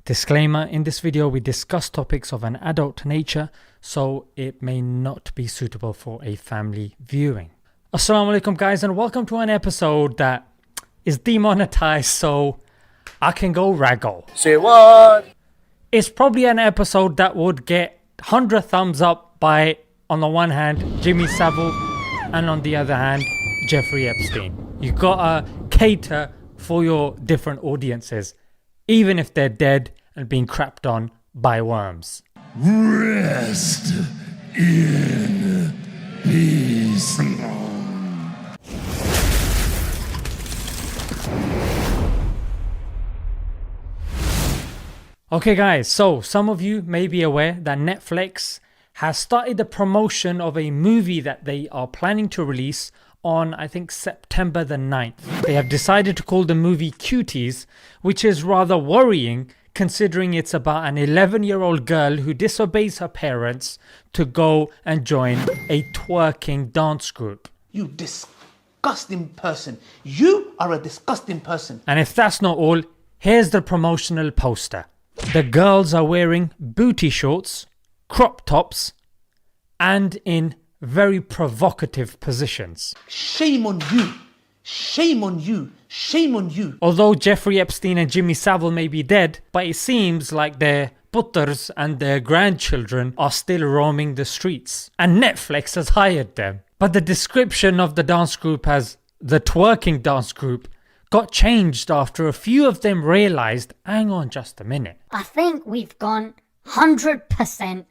Disclaimer, in this video we discuss topics of an adult nature, so it may not be suitable for a family viewing. Assalamu alaikum guys, and welcome to an episode that is demonetized so I can go raggle. Say what? It's probably an episode that would get 100 thumbs up by, on the one hand, Jimmy Savile, and on the other hand, Jeffrey Epstein. You gotta cater for your different audiences, even if they're dead and being crapped on by worms. Rest in peace. Okay guys, so some of you may be aware that Netflix has started the promotion of a movie that they are planning to release on, I think, September the 9th. They have decided to call the movie Cuties, which is rather worrying considering it's about an 11-year-old girl who disobeys her parents to go and join a twerking dance group. You disgusting person. You are a disgusting person. And if that's not all, here's the promotional poster. The girls are wearing booty shorts, crop tops, and in very provocative positions. Shame on you. Shame on you. Shame on you. Although Jeffrey Epstein and Jimmy Savile may be dead, but it seems like their putters and their grandchildren are still roaming the streets. And Netflix has hired them. But the description of the dance group as the twerking dance group got changed after a few of them realized, hang on just a minute. I think we've gone 100%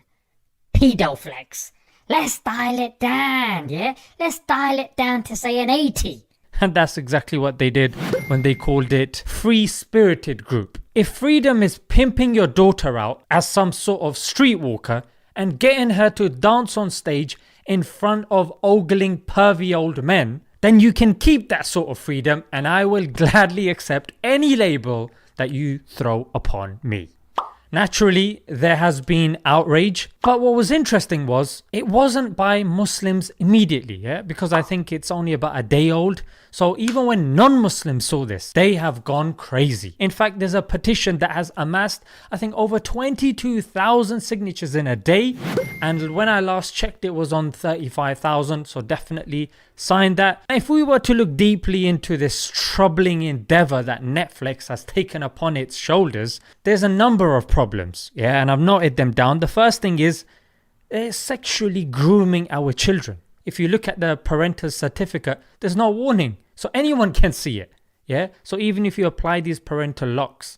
pedoflex. Let's dial it down, yeah? Let's dial it down to say an 80. And that's exactly what they did when they called it Free Spirited Group. If freedom is pimping your daughter out as some sort of streetwalker and getting her to dance on stage in front of ogling pervy old men, then you can keep that sort of freedom and I will gladly accept any label that you throw upon me. Naturally, there has been outrage, but what was interesting was it wasn't by Muslims immediately, because I think it's only about a day old. So even when non-Muslims saw this, they have gone crazy. In fact, there's a petition that has amassed, I think, over 22,000 signatures in a day. And when I last checked, it was on 35,000. So definitely sign that. If we were to look deeply into this troubling endeavor that Netflix has taken upon its shoulders, there's a number of problems. And I've noted them down. The first thing is they're sexually grooming our children. If you look at the parental certificate, there's no warning. So anyone can see it. So even if you apply these parental locks,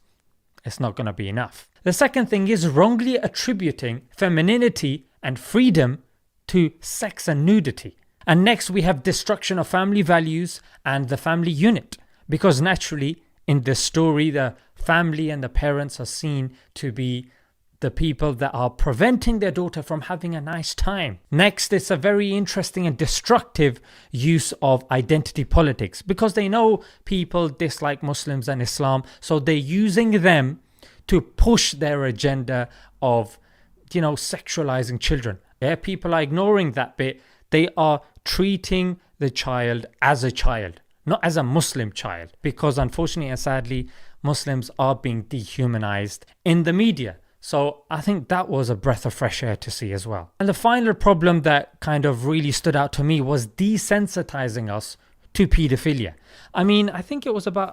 it's not going to be enough. The second thing is wrongly attributing femininity and freedom to sex and nudity. And next we have destruction of family values and the family unit. Because naturally in this story, the family and the parents are seen to be the people that are preventing their daughter from having a nice time. Next, it's a very interesting and destructive use of identity politics because they know people dislike Muslims and Islam, so they're using them to push their agenda of, sexualizing children. People are ignoring that bit. They are treating the child as a child, not as a Muslim child, because unfortunately and sadly, Muslims are being dehumanized in the media. So I think that was a breath of fresh air to see as well. And the final problem that kind of really stood out to me was desensitizing us to pedophilia. I mean, I think it was about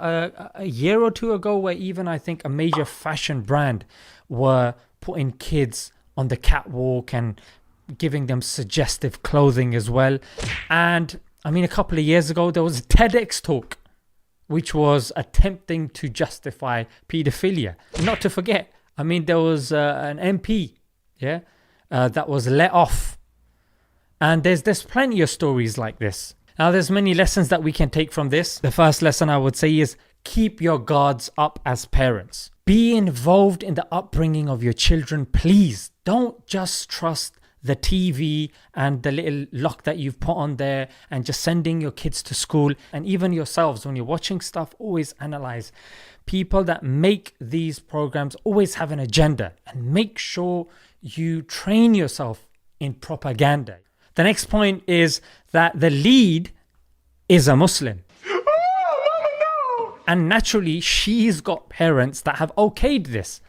a year or two ago where even I think a major fashion brand were putting kids on the catwalk and giving them suggestive clothing as well. And I mean, a couple of years ago, there was a TEDx talk which was attempting to justify pedophilia. Not to forget, I mean, there was an MP, that was let off. And there's plenty of stories like this. Now, there's many lessons that we can take from this. The first lesson I would say is keep your guards up as parents. Be involved in the upbringing of your children, please. Don't just trust the TV and the little lock that you've put on there and just sending your kids to school. And even yourselves, when you're watching stuff, always analyze. People that make these programs always have an agenda, and make sure you train yourself in propaganda. The next point is that the lead is a Muslim. Oh, Mama, no! And naturally, she's got parents that have okayed this.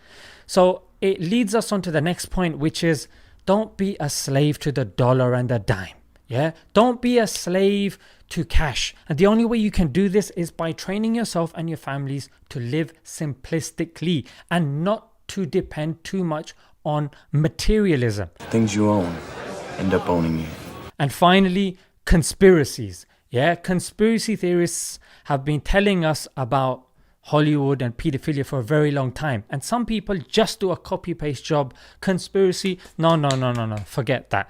So it leads us on to the next point, which is don't be a slave to the dollar and the dime. Yeah, don't be a slave to cash. And the only way you can do this is by training yourself and your families to live simplistically and not to depend too much on materialism. Things you own end up owning you. And finally, conspiracies. Yeah, conspiracy theorists have been telling us about Hollywood and pedophilia for a very long time. And some people just do a copy-paste job. Conspiracy, no, forget that.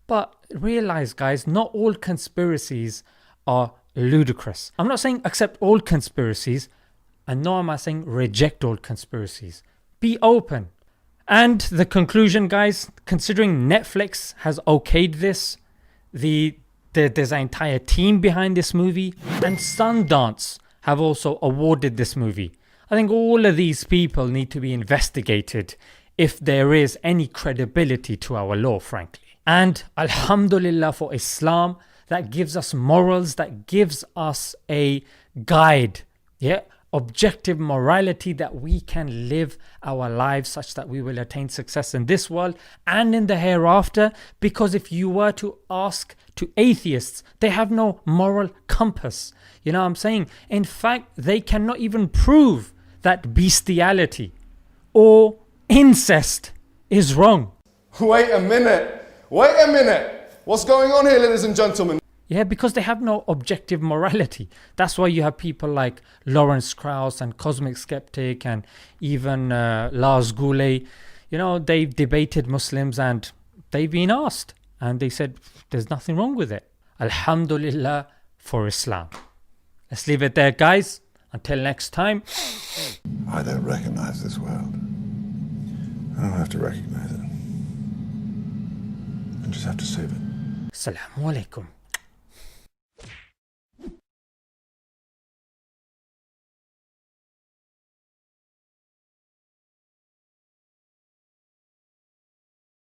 But realize, guys, not all conspiracies are ludicrous. I'm not saying accept all conspiracies, and nor am I saying reject all conspiracies. Be open. And the conclusion, guys, considering Netflix has okayed this, there's an entire team behind this movie, and Sundance have also awarded this movie. I think all of these people need to be investigated if there is any credibility to our law, frankly. And alhamdulillah for Islam, that gives us morals, that gives us a guide, objective morality that we can live our lives such that we will attain success in this world and in the hereafter. Because if you were to ask to atheists, they have no moral compass. You know what I'm saying? In fact, they cannot even prove that bestiality or incest is wrong. Wait a minute. What's going on here, ladies and gentlemen? Yeah, because they have no objective morality. That's why you have people like Lawrence Krauss and Cosmic Skeptic and even Lars Goulet. You know, they've debated Muslims and they've been asked. And they said, there's nothing wrong with it. Alhamdulillah for Islam. Let's leave it there, guys. Until next time. I don't recognize this world. I don't have to recognize it. I just have to save it. Assalamu alaikum.